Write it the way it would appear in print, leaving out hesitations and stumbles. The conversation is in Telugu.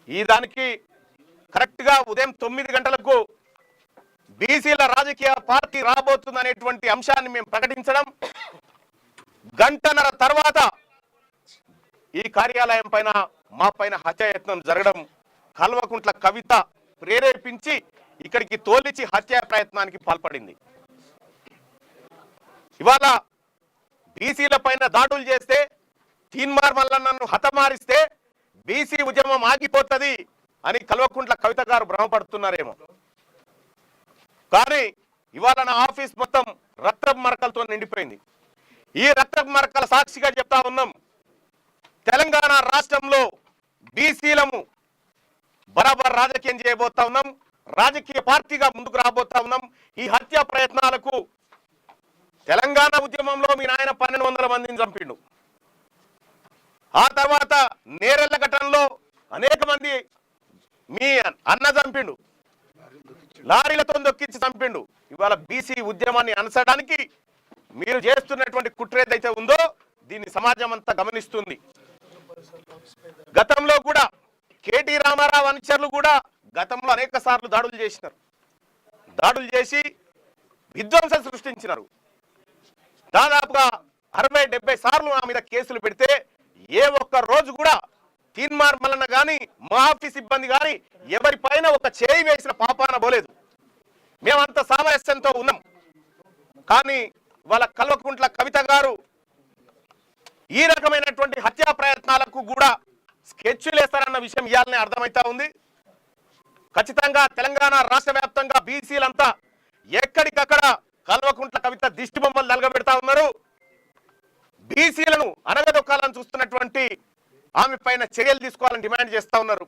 ఈ దానికి కరెక్ట్గా ఉదయం 9 గంటలకు బీసీల రాజకీయ పార్టీ రాబోతుందనేటువంటి అంశాన్ని మేము ప్రకటించడం, గంటన్నర తర్వాత ఈ కార్యాలయం పైన మా పైన హత్యాయత్నం జరగడం, కల్వకుంట్ల కవిత ప్రేరేపించి ఇక్కడికి తోలిచి హత్యా ప్రయత్నానికి పాల్పడింది. ఇవాళ బీసీల పైన దాడులు చేస్తే, తీన్మార్ మల్లన్నను హతమారిస్తే బీసీ ఉద్యమం ఆగిపోతుంది అని కల్వకుంట్ల కవిత గారు భ్రమపడుతున్నారేమో. కానీ ఇవాళ నా ఆఫీస్ మొత్తం రక్తపు మరకలతో నిండిపోయింది. ఈ రక్తపు మరకల సాక్షిగా చెప్తా ఉన్నాం, తెలంగాణ రాష్ట్రంలో బీసీలము బరాబర్ రాజకీయం చేయబోతా ఉన్నాం, రాజకీయ పార్టీగా ముందుకు రాబోతా ఉన్నాం. ఈ హత్యా ప్రయత్నాలకు తెలంగాణ ఉద్యమంలో మీ నాయన 1200 మందిని చంపిండు. ఆ తర్వాత నేరెళ్ల ఘటనలో అనేక మంది మీ అన్న చంపిండు, లారీలతో దొక్కించి చంపిండు. ఇవాళ బీసీ ఉద్యమాన్ని అనసడానికి మీరు చేస్తున్నటువంటి కుట్ర ఏదైతే ఉందో దీన్ని సమాజం అంతా గమనిస్తుంది. గతంలో కూడా కేటీ రామారావు అనుచరులు కూడా గతంలో అనేక సార్లు దాడులు చేసినారు. దాడులు చేసి విధ్వంసం సృష్టించినారు. దాదాపుగా 60-70 సార్లు నా మీద కేసులు పెడితే ఏ ఒక్క రోజు కూడా తీన్మార్ మల్లన్న కానీ మా ఆఫీస్ సిబ్బంది కానీ ఎవరిపైన ఒక చేయి వేసిన పాపాన పోలేదు. మేమంత సామరస్యంతో ఉన్నాం. కానీ వాళ్ళ కల్వకుంట్ల కవిత గారు ఈ రకమైనటువంటి హత్యా ప్రయత్నాలకు కూడా స్కెచ్లు వేస్తారన్న విషయం ఇయాలనే అర్థమవుతా ఉంది. ఖచ్చితంగా తెలంగాణ రాష్ట్ర వ్యాప్తంగా బీసీలంతా ఎక్కడికక్కడ కల్వకుంట్ల కవిత దిష్టి బొమ్మలు నలగబెడతా ఉన్నారు. బీసీలను అనగదొక్కాలని చూస్తున్నటువంటి ఆమె పైన చర్యలు తీసుకోవాలని డిమాండ్ చేస్తా ఉన్నారు.